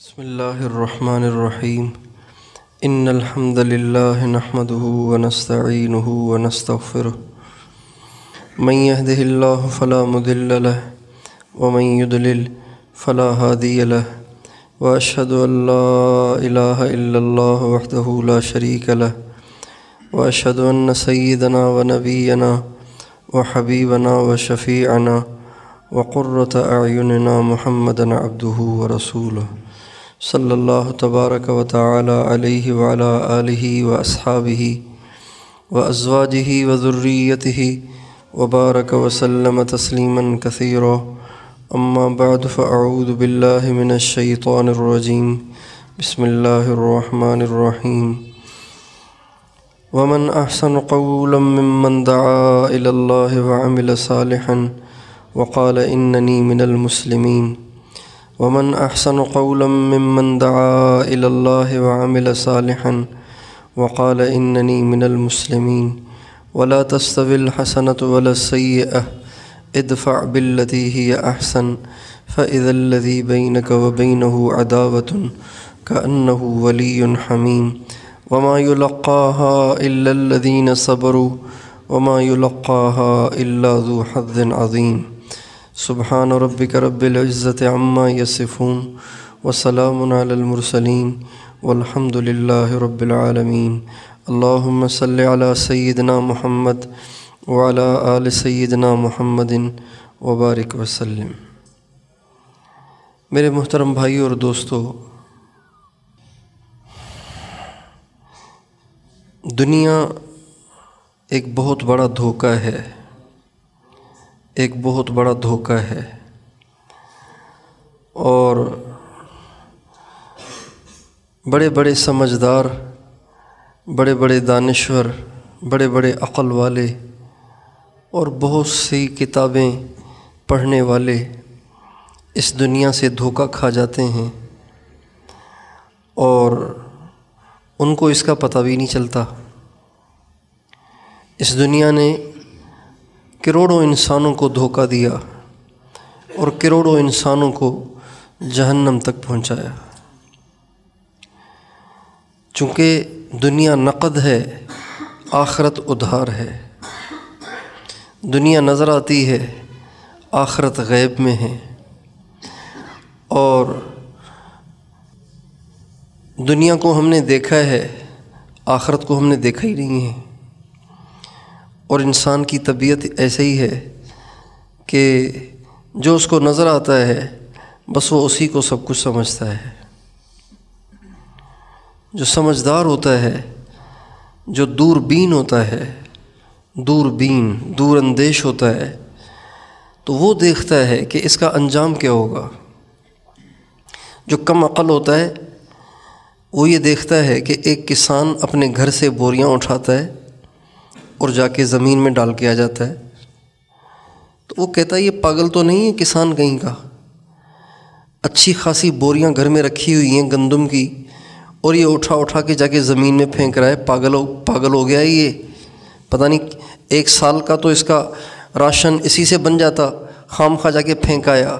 بسم اللہ الرحمن الرحیم ان الحمد للہ نحمده ونستعینه ونستغفره من يهده اللہ فلا مضل له ومن يضلل فلا هادی له واشهد ان لا الہ الا اللہ وحدہ لا شریک له واشهد ان سیدنا ونبینا وحبیبنا وشفیعنا وقرۃ اعیننا محمدا عبدہ ورسولہ صلی اللہ تبارک و تعالی علیہ وعلی آلہ واصحابہ وازواجہ وذریتہ وبارک وسلم تسلیما کثیرا اما بعد فاعوذ باللہ من الشیطان الرجیم بسم اللہ الرحمن الرحیم ومن احسن قولا ممن دعا الی اللہ وعمل صالحا وقال اننی من المسلمین ومن احسن قولا ممن دعا الى الله وعمل صالحا وقال انني من المسلمين ولا تستوي الحسنة ولا السيئة ادفع بالتي هي احسن فاذا الذي بينك وبينه عداوة كأنه ولي حميم وما يلقاها الا الذين صبروا وما يلقاها الا ذو حظ عظيم سبحان ربک رب العزت عما یصفون وسلام علی المرسلین والحمد للہ رب العالمین اللہم صلی علی سیدنا محمد وعلی آل سیدنا محمد وبارک وسلم۔ میرے محترم بھائیو اور دوستو، دنیا ایک بہت بڑا دھوکہ ہے، ایک بہت بڑا دھوکہ ہے، اور بڑے بڑے سمجھدار، بڑے بڑے دانشور، بڑے بڑے عقل والے اور بہت سی کتابیں پڑھنے والے اس دنیا سے دھوکہ کھا جاتے ہیں اور ان کو اس کا پتہ بھی نہیں چلتا۔ اس دنیا نے کروڑوں انسانوں کو دھوکہ دیا اور کروڑوں انسانوں کو جہنم تک پہنچایا۔ چونکہ دنیا نقد ہے، آخرت ادھار ہے۔ دنیا نظر آتی ہے، آخرت غیب میں ہے، اور دنیا کو ہم نے دیکھا ہے، آخرت کو ہم نے دیکھا ہی نہیں ہے۔ اور انسان کی طبیعت ایسے ہی ہے کہ جو اس کو نظر آتا ہے بس وہ اسی کو سب کچھ سمجھتا ہے۔ جو سمجھدار ہوتا ہے، جو دور بین ہوتا ہے، دور اندیش ہوتا ہے، تو وہ دیکھتا ہے کہ اس کا انجام کیا ہوگا۔ جو کم عقل ہوتا ہے وہ یہ دیکھتا ہے کہ ایک کسان اپنے گھر سے بوریاں اٹھاتا ہے اور جا کے زمین میں ڈال کے آ جاتا ہے، تو وہ کہتا ہے یہ پاگل تو نہیں ہے کسان کہیں کا، اچھی خاصی بوریاں گھر میں رکھی ہوئی ہیں گندم کی، اور یہ اٹھا کے جا کے زمین میں پھینک رہا ہے۔ پاگل ہو گیا ہے یہ، پتہ نہیں ایک سال کا تو اس کا راشن اسی سے بن جاتا، خام خواہ جا کے پھینک آیا۔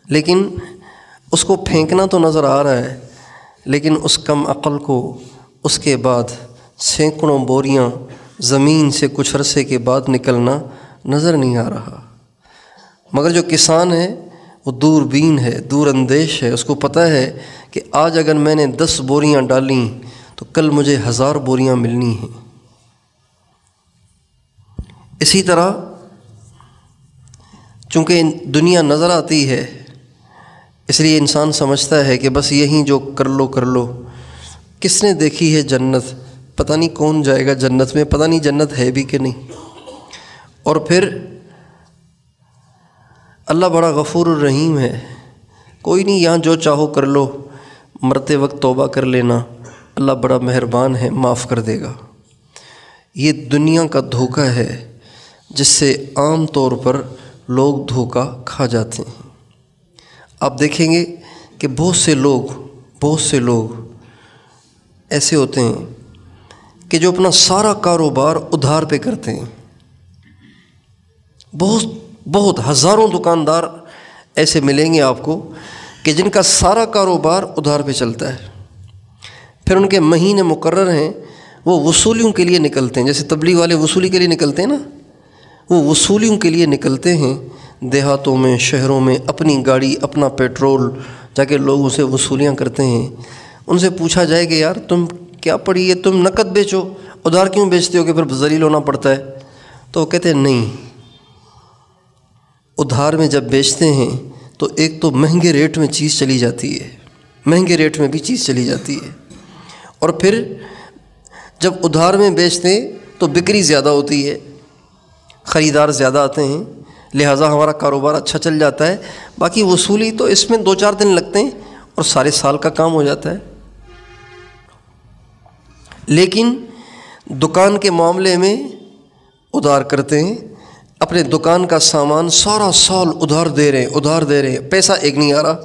لیکن اس کو پھینکنا تو نظر آ رہا ہے، لیکن اس کم عقل کو اس کے بعد سینکڑوں بوریاں زمین سے کچھ عرصے کے بعد نکلنا نظر نہیں آ رہا۔ مگر جو کسان ہے وہ دور بین ہے، دور اندیش ہے، اس کو پتہ ہے کہ آج اگر میں نے 10 بوریاں ڈالیں تو کل مجھے 1000 بوریاں ملنی ہیں۔ اسی طرح چونکہ دنیا نظر آتی ہے، اس لیے انسان سمجھتا ہے کہ بس یہیں جو کر لو۔ کس نے دیکھی ہے جنت؟ پتہ نہیں کون جائے گا جنت میں، پتہ نہیں جنت ہے بھی کہ نہیں۔ اور پھر اللہ بڑا غفور الرحیم ہے، کوئی نہیں یہاں جو چاہو کر لو، مرتے وقت توبہ کر لینا، اللہ بڑا مہربان ہے، معاف کر دے گا۔ یہ دنیا کا دھوکہ ہے جس سے عام طور پر لوگ دھوکہ کھا جاتے ہیں۔ آپ دیکھیں گے کہ بہت سے لوگ ایسے ہوتے ہیں کہ جو اپنا سارا کاروبار ادھار پہ کرتے ہیں۔ بہت ہزاروں دکاندار ایسے ملیں گے آپ کو کہ جن کا سارا کاروبار ادھار پہ چلتا ہے، پھر ان کے مہینے مقرر ہیں، وہ وصولیوں کے لیے نکلتے ہیں، جیسے تبلیغ والے وصولی کے لیے نکلتے ہیں نا، وہ وصولیوں کے لیے نکلتے ہیں دیہاتوں میں، شہروں میں، اپنی گاڑی، اپنا پیٹرول، جا کے لوگوں سے وصولیاں کرتے ہیں۔ ان سے پوچھا جائے کہ یار تم کیا پڑھی ہے، تم نقد بیچو، ادھار کیوں بیچتے ہو کہ پھر ذلیل ہونا پڑتا ہے؟ تو وہ کہتے ہیں نہیں، ادھار میں جب بیچتے ہیں تو ایک تو مہنگے ریٹ میں چیز چلی جاتی ہے، مہنگے ریٹ میں بھی چیز چلی جاتی ہے، اور پھر جب ادھار میں بیچتے ہیں تو بکری زیادہ ہوتی ہے، خریدار زیادہ آتے ہیں، لہٰذا ہمارا کاروبار اچھا چل جاتا ہے۔ باقی وصولی تو اس میں 2-4 دن لگتے ہیں اور سارے سال کا کام ہو جاتا ہے۔ لیکن دکان کے معاملے میں ادھار کرتے ہیں، اپنے دکان کا سامان سارا سال ادھار دے رہے ہیں، پیسہ ایک نہیں آ رہا،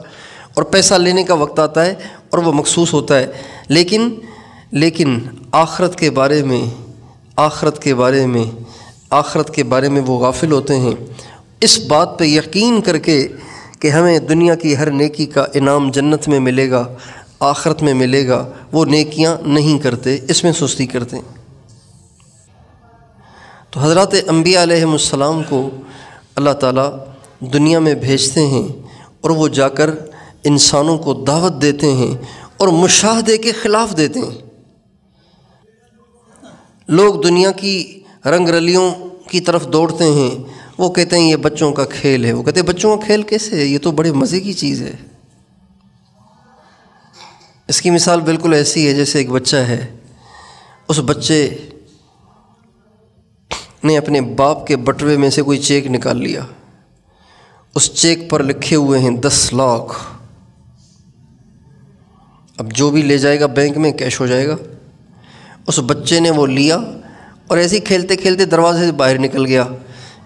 اور پیسہ لینے کا وقت آتا ہے اور وہ مخصوص ہوتا ہے، لیکن آخرت کے بارے میں وہ غافل ہوتے ہیں، اس بات پہ یقین کر کے کہ ہمیں دنیا کی ہر نیکی کا انعام جنت میں ملے گا، آخرت میں ملے گا، وہ نیکیاں نہیں کرتے، اس میں سستی کرتے ہیں۔ تو حضرات انبیاء علیہ السلام کو اللہ تعالیٰ دنیا میں بھیجتے ہیں اور وہ جا کر انسانوں کو دعوت دیتے ہیں اور مشاہدے کے خلاف دیتے ہیں۔ لوگ دنیا کی رنگ رلیوں کی طرف دوڑتے ہیں، وہ کہتے ہیں یہ بچوں کا کھیل ہے، وہ کہتے ہیں بچوں کا کھیل کیسے ہے، یہ تو بڑے مزے کی چیز ہے۔ اس کی مثال بالکل ایسی ہے جیسے ایک بچہ ہے، اس بچے نے اپنے باپ کے بٹوے میں سے کوئی چیک نکال لیا، اس چیک پر لکھے ہوئے ہیں 10 لاکھ، اب جو بھی لے جائے گا بینک میں کیش ہو جائے گا۔ اس بچے نے وہ لیا اور ایسے ہی کھیلتے کھیلتے دروازے سے باہر نکل گیا،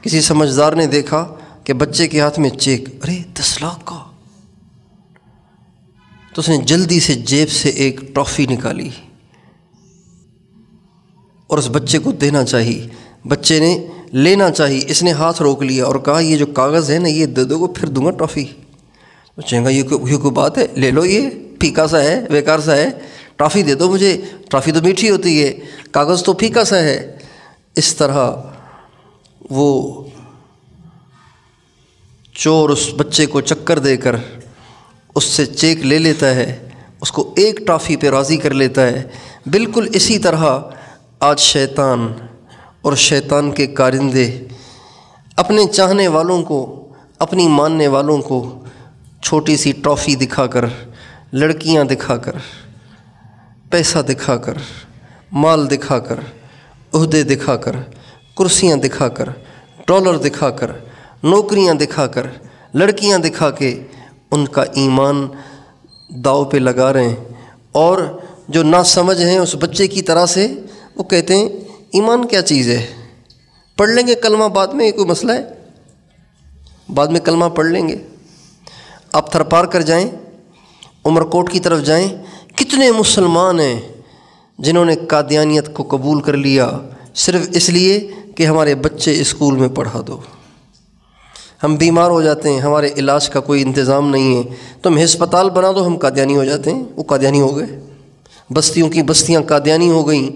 کسی سمجھدار نے دیکھا کہ بچے کے ہاتھ میں چیک، ارے 10 لاکھ کا، تو اس نے جلدی سے جیب سے ایک ٹافی نکالی اور اس بچے کو دینا چاہیے، بچے نے لینا چاہیے، اس نے ہاتھ روک لیا اور کہا یہ جو کاغذ ہے نا یہ دے دو گے پھر دوں گا ٹافی۔ بچے کہا یہ کوئی بات ہے، لے لو، یہ پھیکا سا ہے، بیکار سا ہے، ٹافی دے دو مجھے، ٹافی تو میٹھی ہوتی ہے، کاغذ تو پھیکا سا ہے۔ اس طرح وہ چور اس بچے کو چکر دے کر اس سے چیک لے لیتا ہے، اس کو ایک ٹافی پہ راضی کر لیتا ہے۔ بالکل اسی طرح آج شیطان اور شیطان کے کارندے اپنے چاہنے والوں کو، اپنی ماننے والوں کو چھوٹی سی ٹافی دکھا کر، لڑکیاں دکھا کر، پیسہ دکھا کر، مال دکھا کر، عہدے دکھا کر، کرسیاں دکھا کر، ڈالر دکھا کر، نوکریاں دکھا کر، لڑکیاں دکھا کے ان کا ایمان داؤ پہ لگا رہے ہیں، اور جو ناسمجھ ہیں اس بچے کی طرح سے وہ کہتے ہیں ایمان کیا چیز ہے، پڑھ لیں گے کلمہ بعد میں، یہ کوئی مسئلہ ہے، بعد میں کلمہ پڑھ لیں گے۔ آپ تھر پار کر جائیں، عمر کوٹ کی طرف جائیں، کتنے مسلمان ہیں جنہوں نے قادیانیت کو قبول کر لیا صرف اس لیے کہ ہمارے بچے اسکول میں پڑھا دو، ہم بیمار ہو جاتے ہیں، ہمارے علاج کا کوئی انتظام نہیں ہے، تم ہسپتال بنا دو، ہم قادیانی ہو جاتے ہیں۔ وہ قادیانی ہو گئے، بستیوں کی بستیاں قادیانی ہو گئیں،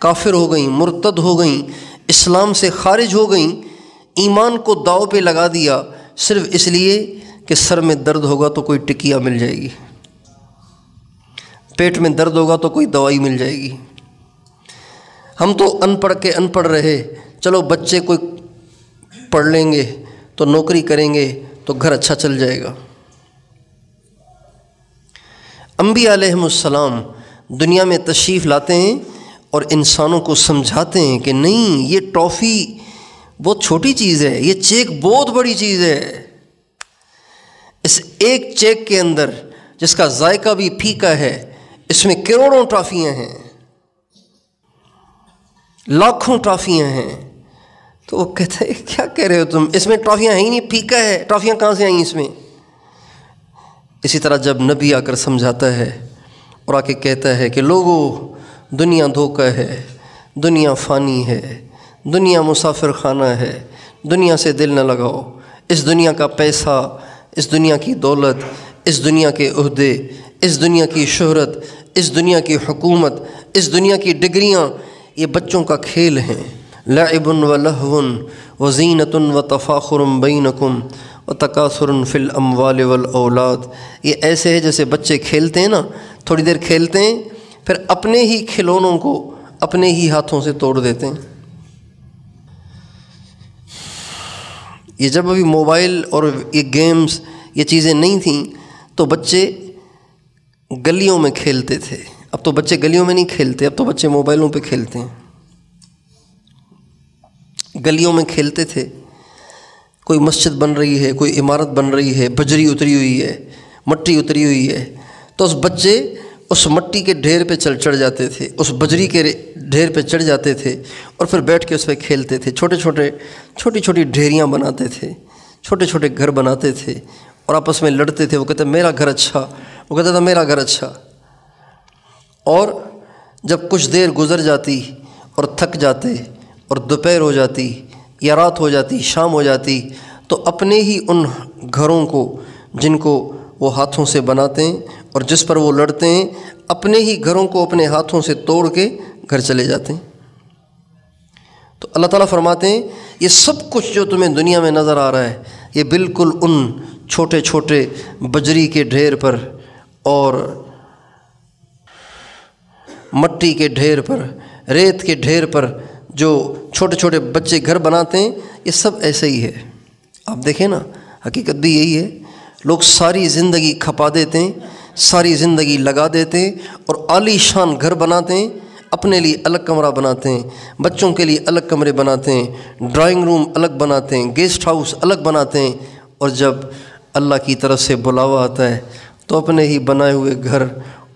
کافر ہو گئیں، مرتد ہو گئیں، اسلام سے خارج ہو گئیں، ایمان کو داؤ پہ لگا دیا صرف اس لیے کہ سر میں درد ہوگا تو کوئی ٹکیا مل جائے گی، پیٹ میں درد ہوگا تو کوئی دوائی مل جائے گی، ہم تو ان پڑھ کے ان پڑھ رہے، چلو بچے کوئی پڑھ لیں گے تو نوکری کریں گے تو گھر اچھا چل جائے گا۔ انبیاء علیہ السلام دنیا میں تشریف لاتے ہیں اور انسانوں کو سمجھاتے ہیں کہ نہیں، یہ ٹافی بہت چھوٹی چیز ہے، یہ چیک بہت بڑی چیز ہے۔ اس ایک چیک کے اندر جس کا ذائقہ بھی پھیکا ہے، اس میں کروڑوں ٹافیاں ہیں، لاکھوں ٹافیاں ہیں۔ تو وہ کہتے ہیں کیا کہہ رہے ہو تم، اس میں ٹافیاں ہیں ہی نہیں، پھیکا ہے، ٹافیاں کہاں سے آئیں اس میں؟ اسی طرح جب نبی آ کر سمجھاتا ہے اور آ کے کہتا ہے کہ لوگو دنیا دھوکہ ہے، دنیا فانی ہے، دنیا مسافر خانہ ہے، دنیا سے دل نہ لگاؤ، اس دنیا کا پیسہ، اس دنیا کی دولت، اس دنیا کے عہدے، اس دنیا کی شہرت، اس دنیا کی حکومت، اس دنیا کی ڈگریاں، یہ بچوں کا کھیل ہیں۔ لعب و لہو و زینت و تفاخر بینکم و تکاثر فی الاموال والاولاد۔ یہ ایسے ہے جیسے بچے کھیلتے ہیں نا، تھوڑی دیر کھیلتے ہیں پھر اپنے ہی کھلونوں کو اپنے ہی ہاتھوں سے توڑ دیتے ہیں۔ یہ جب ابھی موبائل اور یہ گیمز یہ چیزیں نہیں تھیں تو بچے گلیوں میں کھیلتے تھے۔ اب تو بچے گلیوں میں نہیں کھیلتے، اب تو بچے موبائلوں پہ کھیلتے ہیں۔ گلیوں میں کھیلتے تھے، کوئی مسجد بن رہی ہے، کوئی عمارت بن رہی ہے، بجری اتری ہوئی ہے، مٹی اتری ہوئی ہے، تو اس بچے اس مٹی کے ڈھیر پہ چڑھ جاتے تھے، اس بجری کے ڈھیر پہ چڑھ جاتے تھے اور پھر بیٹھ کے اس پہ کھیلتے تھے۔ چھوٹی چھوٹی ڈھیریاں بناتے تھے، چھوٹے چھوٹے گھر بناتے تھے اور آپس میں لڑتے تھے۔ وہ کہتے میرا گھر اچھا، وہ کہتا تھا میرا گھر اچھا۔ اور جب کچھ دیر گزر جاتی اور تھک جاتے اور دوپہر ہو جاتی یا رات ہو جاتی، شام ہو جاتی، تو اپنے ہی ان گھروں کو جن کو وہ ہاتھوں سے بناتے ہیں اور جس پر وہ لڑتے ہیں، اپنے ہی گھروں کو اپنے ہاتھوں سے توڑ کے گھر چلے جاتے ہیں۔ تو اللہ تعالیٰ فرماتے ہیں یہ سب کچھ جو تمہیں دنیا میں نظر آ رہا ہے، یہ بالکل ان چھوٹے چھوٹے بجری کے ڈھیر پر اور مٹی کے ڈھیر پر، ریت کے ڈھیر پر جو چھوٹے چھوٹے بچے گھر بناتے ہیں، یہ سب ایسے ہی ہے۔ آپ دیکھیں نا، حقیقت بھی یہی ہے۔ لوگ ساری زندگی کھپا دیتے ہیں، ساری زندگی لگا دیتے ہیں اور عالی شان گھر بناتے ہیں، اپنے لیے الگ کمرہ بناتے ہیں، بچوں کے لیے الگ کمرے بناتے ہیں، ڈرائنگ روم الگ بناتے ہیں، گیسٹ ہاؤس الگ بناتے ہیں، اور جب اللہ کی طرف سے بلاوا آتا ہے تو اپنے ہی بنائے ہوئے گھر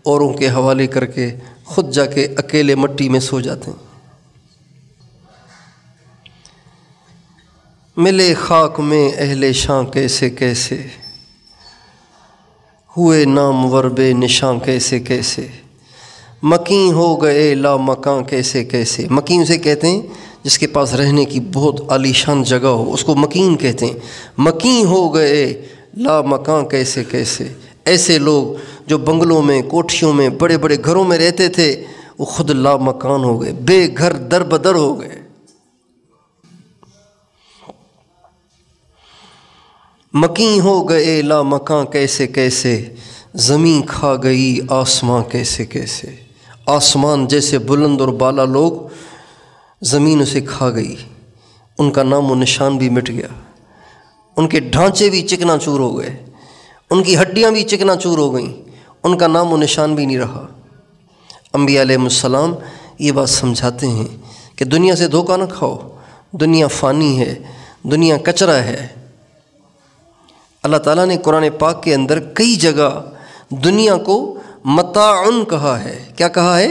اوروں کے حوالے کر کے خود جا کے اکیلے مٹی میں سو جاتے ہیں۔ ملے خاک میں اہل شاں کیسے کیسے، ہوئے نامور بے نشاں کیسے کیسے، مکیں ہو گئے لا مکاں کیسے کیسے۔ مکیں اسے کہتے ہیں جس کے پاس رہنے کی بہت عالی شان جگہ ہو، اس کو مکین کہتے ہیں۔ مکیں ہو گئے لا مکاں کیسے کیسے، ایسے لوگ جو بنگلوں میں، کوٹھیوں میں، بڑے بڑے گھروں میں رہتے تھے، وہ خود لا مکان ہو گئے، بے گھر در بدر ہو گئے۔ مکیں ہو گئے لا مکاں کیسے کیسے، زمین کھا گئی آسماں کیسے کیسے۔ آسمان جیسے بلند اور بالا لوگ، زمین اسے کھا گئی، ان کا نام و نشان بھی مٹ گیا، ان کے ڈھانچے بھی چکنا چور ہو گئے، ان کی ہڈیاں بھی چکنا چور ہو گئیں، ان کا نام و نشان بھی نہیں رہا۔ انبیاء علیہ السلام یہ بات سمجھاتے ہیں کہ دنیا سے دھوکہ نہ کھاؤ، دنیا فانی ہے، دنیا کچرا ہے۔ اللہ تعالیٰ نے قرآن پاک کے اندر کئی جگہ دنیا کو متاعن کہا ہے۔ کیا کہا ہے؟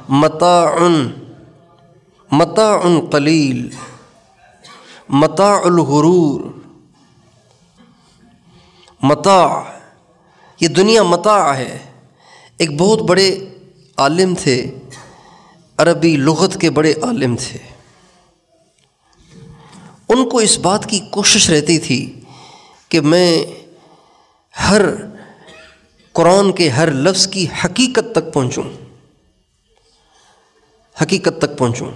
متاعن، متاع قلیل، متاع الغرور، متاع، یہ دنیا متاع ہے۔ ایک بہت بڑے عالم تھے، عربی لغت کے بڑے عالم تھے، ان کو اس بات کی کوشش رہتی تھی کہ میں ہر قرآن کے ہر لفظ کی حقیقت تک پہنچوں، حقیقت تک پہنچوں۔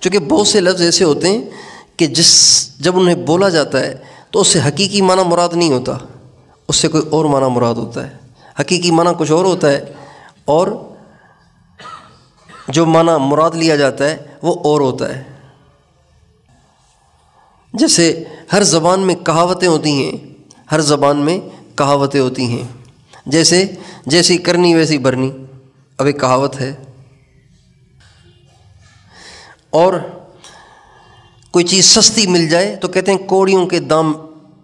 چونکہ بہت سے لفظ ایسے ہوتے ہیں کہ جب انہیں بولا جاتا ہے تو اس سے حقیقی معنی مراد نہیں ہوتا، اس سے کوئی اور معنی مراد ہوتا ہے۔ حقیقی معنی کچھ اور ہوتا ہے اور جو معنی مراد لیا جاتا ہے وہ اور ہوتا ہے۔ جیسے ہر زبان میں کہاوتیں ہوتی ہیں، ہر زبان میں کہاوتیں ہوتی ہیں، جیسے جیسی کرنی ویسی بھرنی، اب ایک کہاوت ہے۔ اور کوئی چیز سستی مل جائے تو کہتے ہیں کوڑیوں کے دام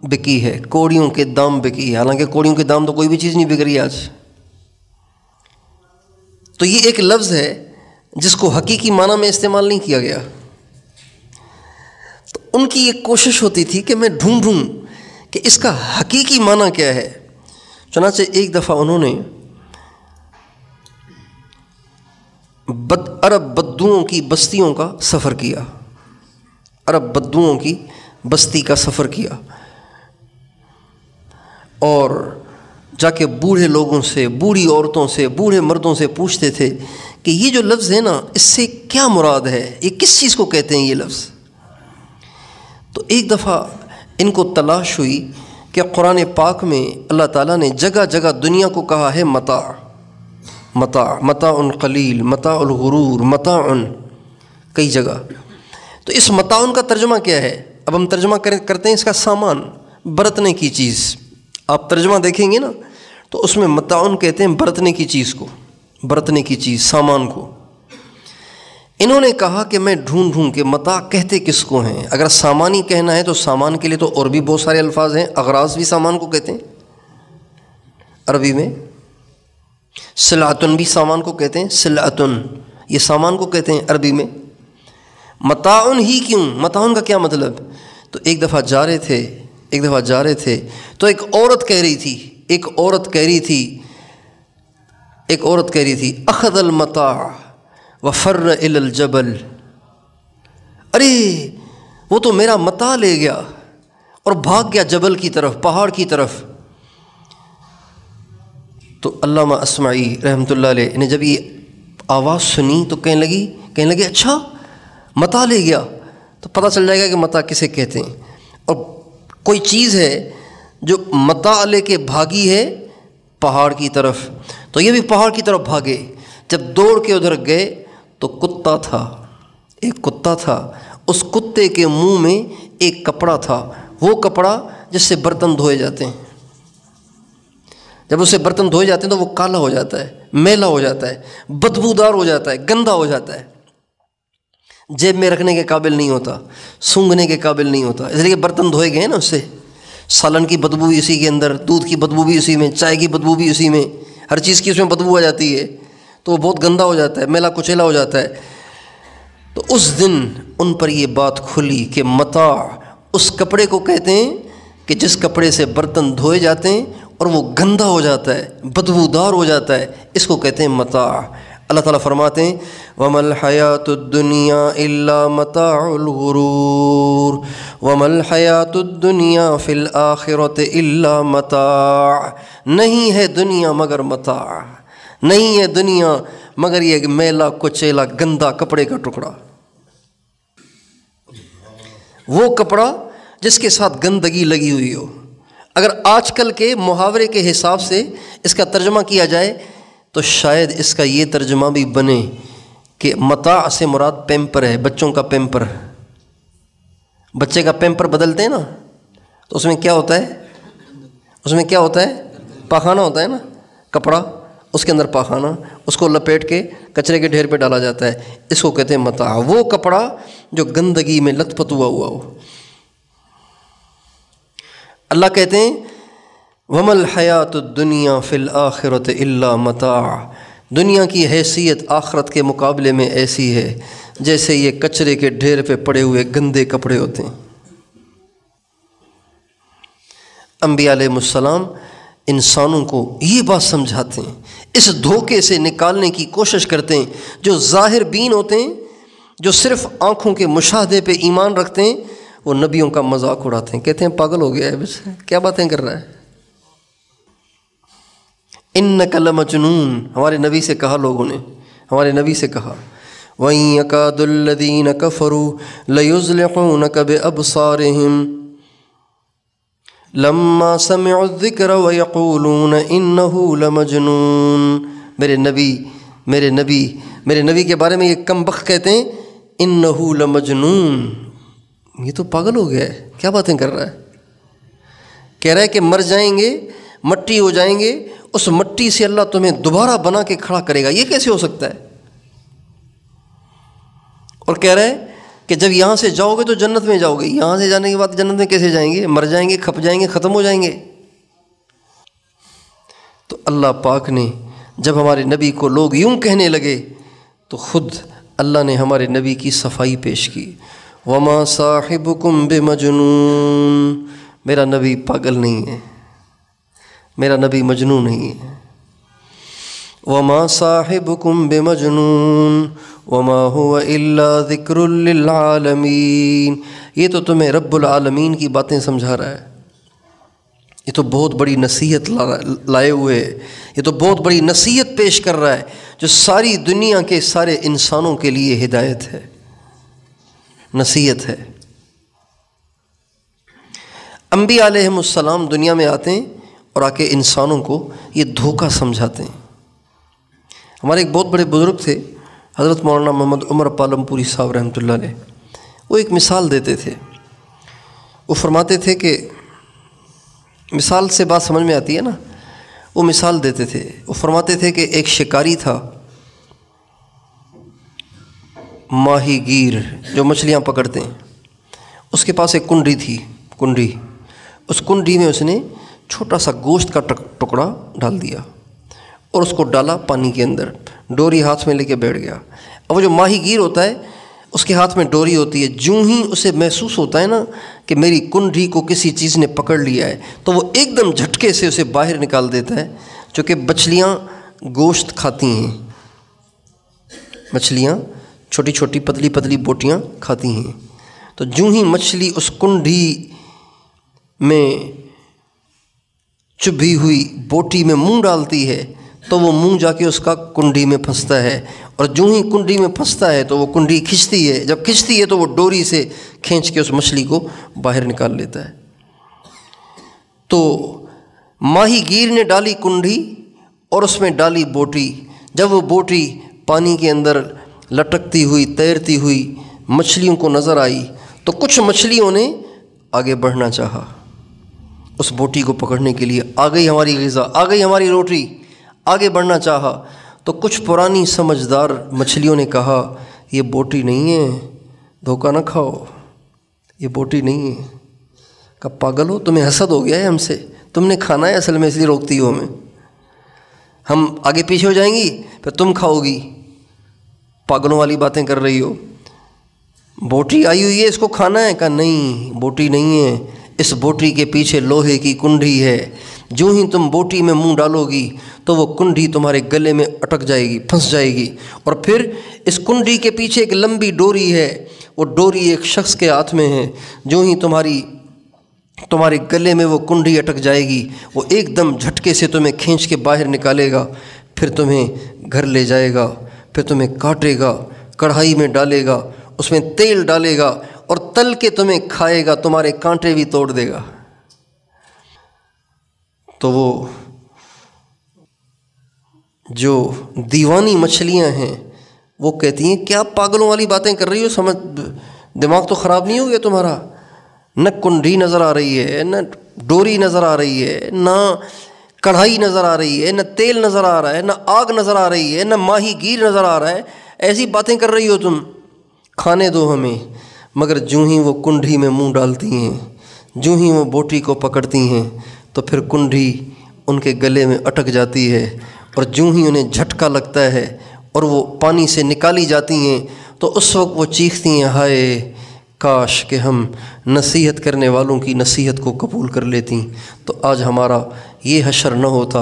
بکی ہے، کوڑیوں کے دام بکی ہے، حالانکہ کوڑیوں کے دام تو کوئی بھی چیز نہیں بک رہی آج۔ تو یہ ایک لفظ ہے جس کو حقیقی معنی میں استعمال نہیں کیا گیا۔ تو ان کی یہ کوشش ہوتی تھی کہ میں ڈھونڈوں کہ اس کا حقیقی معنی کیا ہے۔ چنانچہ ایک دفعہ انہوں نے عرب بدوؤں کی بستیوں کا سفر کیا، عرب بدوؤں کی بستی کا سفر کیا، اور جا کے بوڑھے لوگوں سے، بوڑھی عورتوں سے، بوڑھے مردوں سے پوچھتے تھے کہ یہ جو لفظ ہے نا، اس سے کیا مراد ہے، یہ کس چیز کو کہتے ہیں یہ لفظ؟ تو ایک دفعہ ان کو تلاش ہوئی کہ قرآن پاک میں اللہ تعالیٰ نے جگہ جگہ دنیا کو کہا ہے متاع، متاع، متاع قلیل، متاع الغرور، متاع، کئی جگہ۔ تو اس متاع کا ترجمہ کیا ہے؟ اب ہم ترجمہ کرتے ہیں اس کا سامان، برتنے کی چیز۔ آپ ترجمہ دیکھیں گے نا تو اس میں متاع کہتے ہیں برتنے کی چیز کو، برتنے کی چیز، سامان کو۔ انہوں نے کہا کہ میں ڈھونڈوں کہ متاع کہتے کس کو ہیں۔ اگر سامان ہی کہنا ہے تو سامان کے لیے تو اور بھی بہت سارے الفاظ ہیں، اغراض بھی سامان کو کہتے ہیں عربی میں، سلعتن بھی سامان کو کہتے ہیں، سلعتن یہ سامان کو کہتے ہیں عربی میں۔ متاع ہی کیوں؟ متاع کا کیا مطلب؟ تو ایک دفعہ جا رہے تھے تو ایک عورت کہہ رہی تھی اخذ المتاع وفر الی الجبل، ارے وہ تو میرا متاع لے گیا اور بھاگ گیا جبل کی طرف، پہاڑ کی طرف۔ تو علامہ اصمعی رحمۃ اللہ علیہ نے جب یہ آواز سنی تو کہنے لگے اچھا متاع لے گیا، تو پتہ چل جائے گا کہ متاع کسے کہتے ہیں۔ اور کوئی چیز ہے جو متاع لے کے بھاگی ہے پہاڑ کی طرف، تو یہ بھی پہاڑ کی طرف بھاگے۔ جب دوڑ کے ادھر گئے تو کتا تھا، ایک کتا تھا، اس کتے کے منہ میں ایک کپڑا تھا، وہ کپڑا جس سے برتن دھوئے جاتے ہیں۔ جب اسے برتن دھوئے جاتے ہیں تو وہ کالا ہو جاتا ہے، میلا ہو جاتا ہے، بدبودار ہو جاتا ہے، گندا ہو جاتا ہے، جیب میں رکھنے کے قابل نہیں ہوتا، سونگھنے کے قابل نہیں ہوتا، اس لیے برتن دھوئے گئے نا اس سے۔ سالن کی بدبو بھی اسی کے اندر، دودھ کی بدبو بھی اسی میں، چائے کی بدبو بھی اسی میں، ہر چیز کی اس میں بدبو آ جاتی ہے، تو وہ بہت گندا ہو جاتا ہے، میلا کچیلا ہو جاتا ہے۔ تو اس دن ان پر یہ بات کھلی کہ متاع اس کپڑے کو کہتے ہیں کہ جس کپڑے سے برتن دھوئے جاتے ہیں اور وہ گندا ہو جاتا ہے، بدبودار ہو جاتا ہے، اس کو کہتے ہیں متاع۔ اللہ تعالیٰ فرماتے ہیں وَمَا الْحَيَاةُ الدُّنْيَا إِلَّا مَتَاعُ الْغُرُورِ وَمَا الْحَيَاةُ الدُّنْيَا فِي الْآخِرَةِ إِلَّا مَتَاعٌ، نہیں ہے دنیا مگر متاع، نہیں ہے دنیا مگر یہ میلا کچیلا گندا کپڑے کا ٹکڑا، وہ کپڑا جس کے ساتھ گندگی لگی ہوئی ہو۔ اگر آج کل کے محاورے کے حساب سے اس کا ترجمہ کیا جائے تو شاید اس کا یہ ترجمہ بھی بنے کہ متاع سے مراد پیمپر ہے، بچوں کا پیمپر۔ بچے کا پیمپر بدلتے ہیں نا تو اس میں کیا ہوتا ہے؟ پاخانہ ہوتا ہے نا، کپڑا اس کے اندر پاخانہ، اس کو لپیٹ کے کچرے کے ڈھیر پہ ڈالا جاتا ہے، اس کو کہتے ہیں متاع، وہ کپڑا جو گندگی میں لت پت ہوا ہو۔ اللہ کہتے ہیں وَمَا الْحَيَاةُ الدُّنْيَا فِي الْآخِرَةِ إِلَّا مَتَاعٌ، دنیا کی حیثیت آخرت کے مقابلے میں ایسی ہے جیسے یہ کچرے کے ڈھیر پہ پڑے ہوئے گندے کپڑے ہوتے ہیں۔ انبیاء علیہ السلام انسانوں کو یہ بات سمجھاتے ہیں، اس دھوکے سے نکالنے کی کوشش کرتے ہیں۔ جو ظاہر بین ہوتے ہیں، جو صرف آنکھوں کے مشاہدے پہ ایمان رکھتے ہیں، وہ نبیوں کا مذاق اڑاتے ہیں، کہتے ہیں پاگل ہو گیا ہے، بس کیا باتیں کر رہا ہے، انک لمجنون۔ ہمارے نبی سے کہا، لوگوں نے ہمارے نبی سے کہا وَإِن يَكَادُ الَّذِينَ كَفَرُوا لَيُزْلِقُونَكَ بِأَبْصَارِهِمْ لَمَّا سَمِعُوا الذِّكْرَ وَيَقُولُونَ إِنَّهُ لَمَجْنُونٌ۔ میرے نبی کے بارے میں یہ کم بخت کہتے ہیں اِنَّهُ لَمَجْنُون، یہ تو پاگل ہو گیا ہے، کیا باتیں کر رہا ہے، کہہ رہا ہے کہ مر جائیں گے، مٹی ہو جائیں گے، اس مٹی سے اللہ تمہیں دوبارہ بنا کے کھڑا کرے گا، یہ کیسے ہو سکتا ہے؟ اور کہہ رہا ہے کہ جب یہاں سے جاؤ گے تو جنت میں جاؤ گے، یہاں سے جانے کے بعد جنت میں کیسے جائیں گے؟ مر جائیں گے، کھپ جائیں گے، ختم ہو جائیں گے۔ تو اللہ پاک نے جب ہمارے نبی کو لوگ یوں کہنے لگے تو خود اللہ نے ہمارے نبی کی صفائی پیش کی، وَمَا صَاحِبُكُمْ بِمَجْنُونَ، میرا نبی پاگل نہیں ہے، میرا نبی مجنون نہیں ہے۔ وَمَا صَاحِبُكُمْ بِمَجْنُونَ وَمَا هُوَ إِلَّا ذِكْرٌ لِّلْعَالَمِينَ، یہ تو تمہیں رب العالمین کی باتیں سمجھا رہا ہے، یہ تو بہت بڑی نصیحت لائے ہوئے ہے، یہ تو بہت بڑی نصیحت پیش کر رہا ہے جو ساری دنیا کے سارے انسانوں کے لیے ہدایت ہے، نصیحت ہے۔ انبیاء علیہم السلام دنیا میں آتے ہیں اور آ کے انسانوں کو یہ دھوکہ سمجھاتے ہیں۔ ہمارے ایک بہت بڑے بزرگ تھے حضرت مولانا محمد عمر پالم پوری صاحب رحمۃ اللہ علیہ، وہ ایک مثال دیتے تھے۔ وہ فرماتے تھے کہ مثال سے بات سمجھ میں آتی ہے نا، وہ مثال دیتے تھے۔ وہ فرماتے تھے کہ ایک شکاری تھا، ماہی گیر جو مچھلیاں پکڑتے ہیں، اس کے پاس ایک کنڈی تھی، کنڈی، اس کنڈی میں اس نے چھوٹا سا گوشت کا ٹکڑا ڈال دیا اور اس کو ڈالا پانی کے اندر، ڈوری ہاتھ میں لے کے بیٹھ گیا۔ اب وہ جو ماہی گیر ہوتا ہے اس کے ہاتھ میں ڈوری ہوتی ہے، جوں ہی اسے محسوس ہوتا ہے نا کہ میری کنڈی کو کسی چیز نے پکڑ لیا ہے تو وہ ایک دم جھٹکے سے اسے باہر نکال دیتا ہے، چونکہ مچھلیاں گوشت کھاتی ہیں، مچھلیاں چھوٹی چھوٹی پتلی پتلی بوٹیاں کھاتی ہیں، تو جوں ہی مچھلی اس کنڈی میں چبھی ہوئی بوٹی میں منہ ڈالتی ہے تو وہ منہ جا کے اس کا کنڈی میں پھنستا ہے، اور جو ہی کنڈی میں پھنستا ہے تو وہ کنڈی کھنچتی ہے، جب کھنچتی ہے تو وہ ڈوری سے کھینچ کے اس مچھلی کو باہر نکال لیتا ہے۔ تو ماہی گیر نے ڈالی کنڈی اور اس میں ڈالی بوٹی، جب وہ بوٹی پانی کے اندر لٹکتی ہوئی تیرتی ہوئی مچھلیوں کو نظر آئی تو کچھ مچھلیوں نے آگے بڑھنا چاہا اس بوٹی کو پکڑنے کے لیے، آ گئی ہماری غذا، آ گئی ہماری روٹی، آگے بڑھنا چاہا، تو کچھ پرانی سمجھدار مچھلیوں نے کہا یہ بوٹی نہیں ہے، دھوکہ نہ کھاؤ، یہ بوٹی نہیں ہے۔ کہا پاگل ہو، تمہیں حسد ہو گیا ہے ہم سے، تم نے کھانا ہے اصل میں اس لیے روکتی ہو ہمیں، ہم آگے پیچھے ہو جائیں گی پھر تم کھاؤ گی، پاگلوں والی باتیں کر رہی ہو، بوٹی آئی ہوئی ہے اس کو کھانا ہے۔ کہا نہیں، بوٹی نہیں ہے، اس بوٹی کے پیچھے لوہے کی کنڈی ہے، جو ہی تم بوٹی میں منہ ڈالو گی تو وہ کنڈی تمہارے گلے میں اٹک جائے گی، پھنس جائے گی، اور پھر اس کنڈی کے پیچھے ایک لمبی ڈوری ہے، وہ ڈوری ایک شخص کے ہاتھ میں ہے، جو ہی تمہارے گلے میں وہ کنڈی اٹک جائے گی وہ ایک دم جھٹکے سے تمہیں کھینچ کے باہر نکالے گا، پھر تمہیں گھر لے جائے گا، پھر تمہیں کاٹے گا، کڑھائی میں ڈالے گا، اس میں تیل ڈالے گا اور تل کے تمہیں کھائے گا، تمہارے کانٹے بھی توڑ دے گا۔ تو وہ جو دیوانی مچھلیاں ہیں وہ کہتی ہیں کیا پاگلوں والی باتیں کر رہی ہو، سمجھ دماغ تو خراب نہیں ہو گیا تمہارا؟ نہ کنڈی نظر آ رہی ہے، نہ ڈوری نظر آ رہی ہے، نہ کڑھائی نظر آ رہی ہے، نہ تیل نظر آ رہا ہے، نہ آگ نظر آ رہی ہے، نہ ماہی گیر نظر آ رہا ہے، ایسی باتیں کر رہی ہو تم، کھانے دو ہمیں۔ مگر جوں ہی وہ کنڈی میں منہ ڈالتی ہیں، جوں ہی وہ بوٹی کو پکڑتی ہیں تو پھر کنڈی ان کے گلے میں اٹک جاتی ہے، اور جوں ہی انہیں جھٹکا لگتا ہے اور وہ پانی سے نکالی جاتی ہیں تو اس وقت وہ چیختی ہیں ہائے کاش کہ ہم نصیحت کرنے والوں کی نصیحت کو قبول کر لیتی تو آج ہمارا یہ حشر نہ ہوتا۔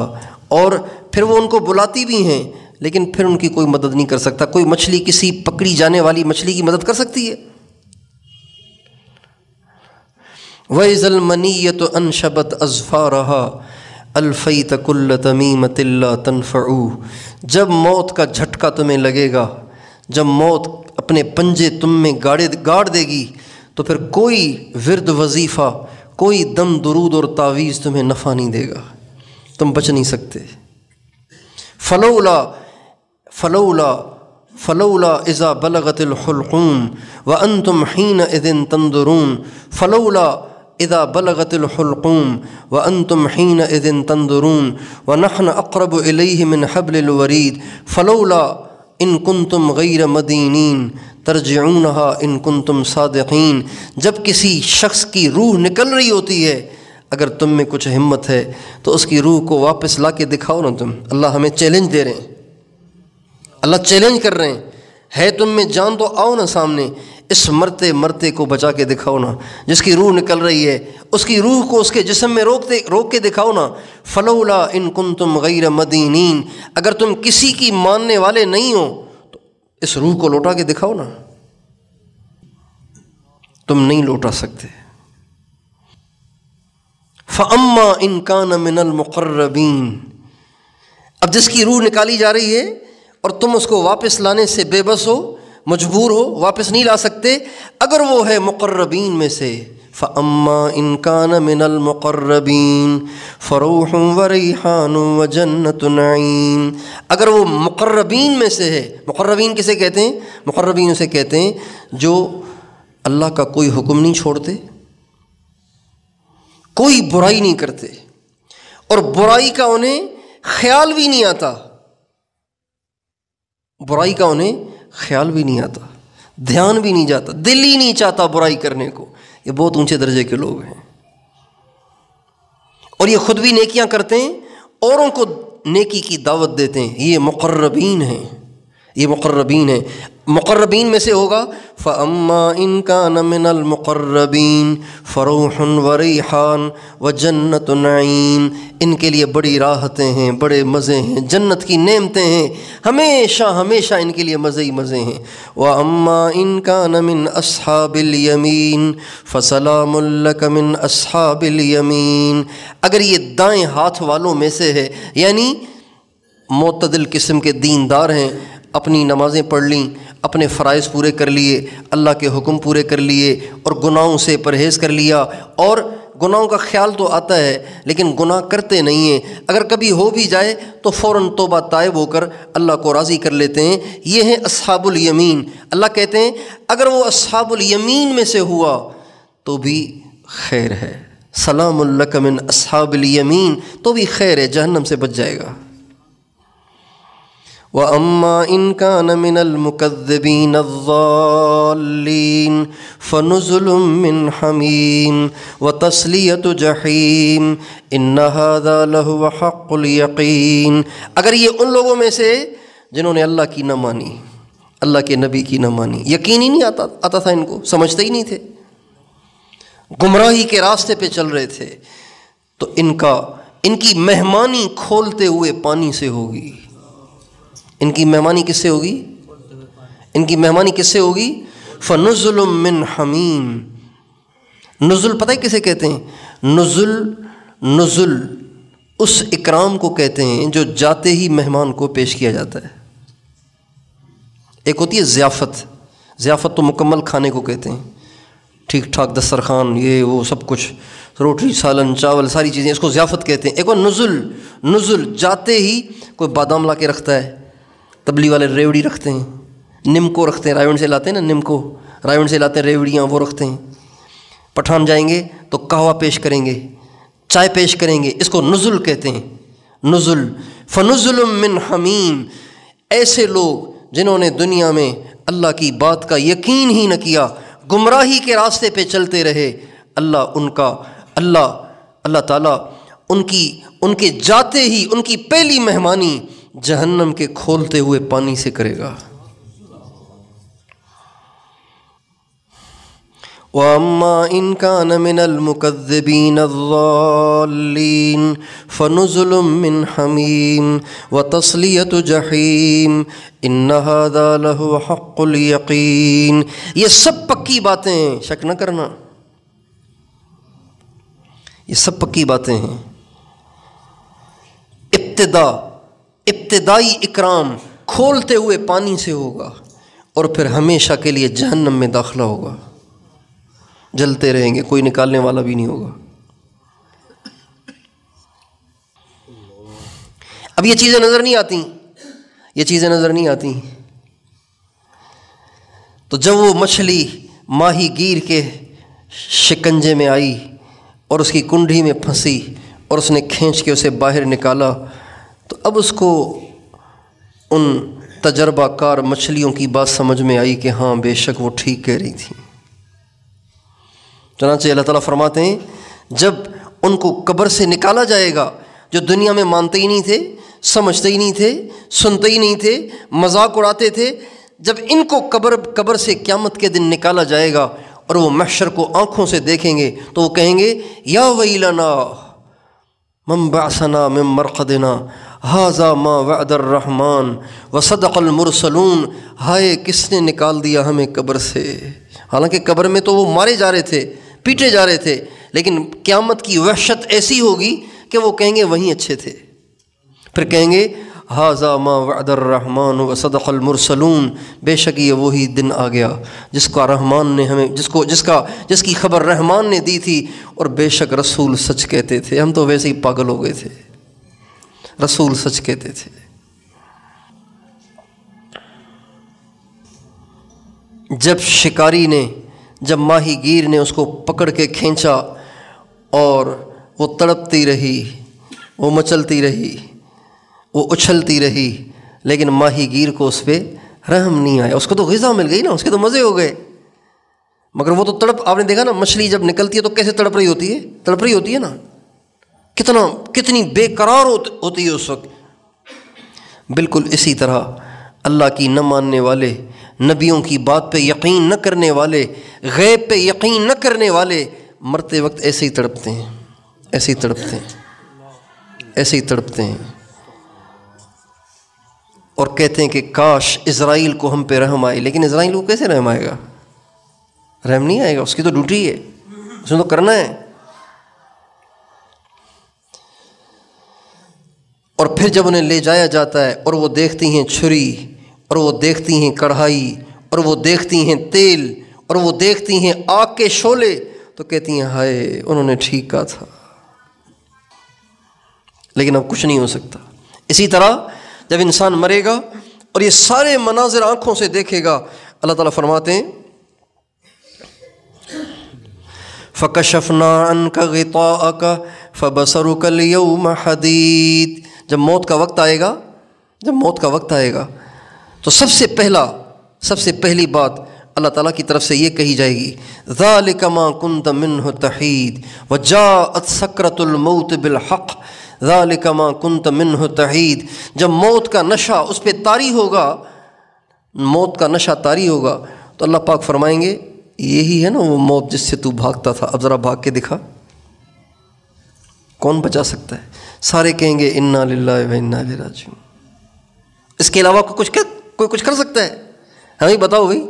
اور پھر وہ ان کو بلاتی بھی ہیں لیکن پھر ان کی کوئی مدد نہیں کر سکتا۔ کوئی مچھلی کسی پکڑی جانے والی مچھلی کی مدد کر سکتی ہے؟ وَإِذَا الْمَنِيَّةُ أَنْشَبَتْ أَظْفَارَهَا أَلْفَيْتَ كُلَّ تَمِيمَةٍ لَا تَنْفَعُ، جب موت کا جھٹکا تمہیں لگے گا، جب موت اپنے پنجے تم میں گاڑ دے گی تو پھر کوئی ورد وظیفہ، کوئی دم درود اور تعویذ تمہیں نفع نہیں دے گا، تم بچ نہیں سکتے۔ فلولا اذا بلغت الحلقوم وانتم حينئذ تنظرون، فلولا اذا بلغت الحلقوم وانتم حينئذ تنظرون ونحن اقرب اليه من حبل الوريد فلولا ان کنتم غیر مدینین ترجعونها ان کنتم صادقین۔ جب کسی شخص کی روح نکل رہی ہوتی ہے، اگر تم میں کچھ ہمت ہے تو اس کی روح کو واپس لا کے دکھاؤ نا تم۔ اللہ ہمیں چیلنج دے رہے ہیں، اللہ چیلنج کر رہے ہیں، ہے تم میں جان تو آؤ نا سامنے، اس مرتے کو بچا کے دکھاؤ نا۔ جس کی روح نکل رہی ہے اس کی روح کو اس کے جسم میں روک کے دکھاؤ نا۔ فلولا ان کنتم غیر مدینین، اگر تم کسی کی ماننے والے نہیں ہو تو اس روح کو لوٹا کے دکھاؤ نا، تم نہیں لوٹا سکتے۔ فَأَمَّا إِن كَانَ مِنَ الْمُقَرَّبِينَ۔ اب جس کی روح نکالی جا رہی ہے اور تم اس کو واپس لانے سے بے بس ہو، مجبور ہو، واپس نہیں لا سکتے، اگر وہ ہے مقربین میں سے، فَأَمَّا إِن كَانَ مِنَ الْمُقَرَّبِينَ فَرَوْحٌ وَرَيْحَانٌ وَجَنَّةُ نَعِيمٍ، اگر وہ مقربین میں سے ہے۔ مقربین کسے کہتے ہیں؟ مقربین اسے کہتے ہیں جو اللہ کا کوئی حکم نہیں چھوڑتے، کوئی برائی نہیں کرتے، اور برائی کا انہیں خیال بھی نہیں آتا، برائی کا انہیں خیال بھی نہیں آتا، دھیان بھی نہیں جاتا، دل ہی نہیں چاہتا برائی کرنے کو۔ یہ بہت اونچے درجے کے لوگ ہیں، اور یہ خود بھی نیکیاں کرتے ہیں، اوروں کو نیکی کی دعوت دیتے ہیں۔ یہ مقربین ہیں، یہ مقربین ہیں۔ مقربین میں سے ہوگا فَأَمَّا إِن كَانَ مِنَ الْمُقَرَّبِينَ فَرَوْحٌ وَرَيْحَانٌ وَجَنَّةُ نَعِيمٍ، ان کے لیے بڑی راحتیں ہیں، بڑے مزے ہیں، جنت کی نعمتیں ہیں، ہمیشہ ہمیشہ ان کے لیے مزے ہی مزے ہیں۔ وَأَمَّا إِن كَانَ مِنْ أَصْحَابِ الْيَمِينِ فَسَلَامٌ لَكَ مِنْ أَصْحَابِ الْيَمِينِ، اگر یہ دائیں ہاتھ والوں میں سے ہے، یعنی معتدل قسم کے دیندار ہیں، اپنی نمازیں پڑھ لیں، اپنے فرائض پورے کر لیے، اللہ کے حکم پورے کر لیے، اور گناہوں سے پرہیز کر لیا، اور گناہوں کا خیال تو آتا ہے لیکن گناہ کرتے نہیں ہیں، اگر کبھی ہو بھی جائے تو فوراً توبہ تائب ہو کر اللہ کو راضی کر لیتے ہیں، یہ ہیں اصحاب الیمین۔ اللہ کہتے ہیں اگر وہ اصحاب الیمین میں سے ہوا تو بھی خیر ہے، سلام لک من اصحاب الیمین، تو بھی خیر ہے، جہنم سے بچ جائے گا۔ وَأَمَّا إِن كَانَ مِنَ الْمُكَذِّبِينَ الضَّالِّينَ فَنُزُلٌ مِّنْ حَمِيمٍ وَتَصْلِيَةُ جَحِيمٍ إِنَّ هَذَا لَهُوَ حَقُّ الْيَقِينِ، اگر یہ ان لوگوں میں سے جنہوں نے اللہ کی نہ مانی، اللہ کے نبی کی نہ مانی، یقین ہی نہیں آتا تھا ان کو، سمجھتے ہی نہیں تھے، گمراہی کے راستے پہ چل رہے تھے، تو ان کی مہمانی کھولتے ہوئے پانی سے ہوگی۔ ان کی مہمانی کس سے ہوگی؟ ان کی مہمانی کس سے ہوگی؟ فَنُزُلٌ مِّنْ حَمِيمٍ، نزل پتہ ہے کسے کہتے ہیں؟ نزل اس اکرام کو کہتے ہیں جو جاتے ہی مہمان کو پیش کیا جاتا ہے۔ ایک ہوتی ہے ضیافت، ضیافت تو مکمل کھانے کو کہتے ہیں، ٹھیک ٹھاک دسترخوان، یہ وہ سب کچھ، روٹی سالن چاول ساری چیزیں، اس کو ضیافت کہتے ہیں۔ ایک اور نزل جاتے ہی کوئی بادام لا کے رکھتا ہے، تبلی والے ریوڑی رکھتے ہیں، نمکو رکھتے ہیں، رائیون سے لاتے ہیں نا، نمکو رائیون سے لاتے ہیں، ریوڑیاں وہ رکھتے ہیں۔ پٹھان جائیں گے تو قہوہ پیش کریں گے، چائے پیش کریں گے، اس کو نزل کہتے ہیں، نزل۔ فَنُزُلٌ مِّنْ حَمِيمٍ، ایسے لوگ جنہوں نے دنیا میں اللہ کی بات کا یقین ہی نہ کیا، گمراہی کے راستے پہ چلتے رہے، اللہ تعالیٰ ان کے جاتے ہی ان کی پہلی مہمانی جہنم کے کھولتے ہوئے پانی سے کرے گا۔ وَأَمَّا إِن كَانَ مِنَ الْمُكَذِّبِينَ الضَّالِّينَ فَنُزُلٌ مِّنْ حَمِيمٍ وَتَصْلِيَةُ جَحِيمٍ إِنَّ هَذَا لَهُوَ حَقُّ الْيَقِينِ، یہ سب پکی باتیں ہیں، شک نہ کرنا، یہ سب پکی باتیں ہیں۔ ابتدائی اکرام کھولتے ہوئے پانی سے ہوگا، اور پھر ہمیشہ کے لیے جہنم میں داخلہ ہوگا، جلتے رہیں گے، کوئی نکالنے والا بھی نہیں ہوگا۔ اب یہ چیزیں نظر نہیں آتی، یہ چیزیں نظر نہیں آتی، تو جب وہ مچھلی ماہی گیر کے شکنجے میں آئی اور اس کی کنڈی میں پھنسی اور اس نے کھینچ کے اسے باہر نکالا، تو اب اس کو ان تجربہ کار مچھلیوں کی بات سمجھ میں آئی کہ ہاں بے شک وہ ٹھیک کہہ رہی تھی۔ چنانچہ اللہ تعالیٰ فرماتے ہیں جب ان کو قبر سے نکالا جائے گا، جو دنیا میں مانتے ہی نہیں تھے، سمجھتے ہی نہیں تھے، سنتے ہی نہیں تھے، مذاق اڑاتے تھے، جب ان کو قبر سے قیامت کے دن نکالا جائے گا اور وہ محشر کو آنکھوں سے دیکھیں گے تو وہ کہیں گے یا ویلنا من بعثنا من مرقدنا ھذا ما وعد الرحمن وصدق المرسلون، ہائے کس نے نکال دیا ہمیں قبر سے، حالانکہ قبر میں تو وہ مارے جا رہے تھے، پیٹے جا رہے تھے، لیکن قیامت کی وحشت ایسی ہوگی کہ وہ کہیں گے وہیں اچھے تھے، پھر کہیں گے ھذا ما وعد الرحمن وصدق المرسلون، بے شک یہ وہی دن آ گیا جس کا رحمان نے ہمیں جس کی خبر رحمان نے دی تھی، اور بے شک رسول سچ کہتے تھے۔ ہم تو ویسے ہی پاگل ہو گئے تھے، رسول سچ کہتے تھے۔ جب شکاری نے، جب ماہی گیر نے اس کو پکڑ کے کھینچا اور وہ تڑپتی رہی، وہ مچلتی رہی، وہ اچھلتی رہی، لیکن ماہی گیر کو اس پہ رحم نہیں آیا۔ اس کو تو غذا مل گئی نا، اس کے تو مزے ہو گئے، مگر وہ تو تڑپ، آپ نے دیکھا نا مچھلی جب نکلتی ہے تو کیسے تڑپ رہی ہوتی ہے، تڑپ رہی ہوتی ہے نا، کتنی بے قرار ہوتی ہے اس وقت۔ بالکل اسی طرح اللہ کی نہ ماننے والے، نبیوں کی بات پہ یقین نہ کرنے والے، غیب پہ یقین نہ کرنے والے مرتے وقت ایسے ہی تڑپتے ہیں، ایسے ہی تڑپتے ہیں، ایسے ہی تڑپتے ہیں، اور کہتے ہیں کہ کاش اسرائیل کو ہم پہ رحم آئے۔ لیکن اسرائیل کو کیسے رحم آئے گا؟ رحم نہیں آئے گا، اس کی تو ڈیوٹی ہے، اس نے تو کرنا ہے۔ اور پھر جب انہیں لے جایا جاتا ہے اور وہ دیکھتی ہیں چھری، اور وہ دیکھتی ہیں کڑھائی، اور وہ دیکھتی ہیں تیل، اور وہ دیکھتی ہیں آگ کے شعلے، تو کہتی ہیں ہائے انہوں نے ٹھیک کہا تھا، لیکن اب کچھ نہیں ہو سکتا۔ اسی طرح جب انسان مرے گا اور یہ سارے مناظر آنکھوں سے دیکھے گا، اللہ تعالیٰ فرماتے ہیں فَكَشَفْنَا عَنْكَ غِطَاءَكَ فَبَصَرُكَ الْيَوْمَ حَدِيدٌ۔ جب موت کا وقت آئے گا، جب موت کا وقت آئے گا تو سب سے پہلی بات اللہ تعالیٰ کی طرف سے یہ کہی جائے گی ذَلِكَ مَا كُنْتَ مِنْهُ تَحِيدٌ وَجَاءَتْ سَكْرَةُ الْمَوْتِ بِالْحَقِّ ذَلِكَ مَا كُنْتَ مِنْهُ تَحِيدٌ۔ جب موت کا نشہ اس پہ طاری ہوگا، موت کا نشہ طاری ہوگا، تو اللہ پاک فرمائیں گے یہی ہے نا وہ موت جس سے تو بھاگتا تھا، اب ذرا بھاگ کے دکھا، کون بچا سکتا ہے؟ سارے کہیں گے انا للہ و انا الیہ راجعون۔ اس کے علاوہ کوئی کچھ کر سکتا ہے؟ ہمیں بتاؤ بھائی،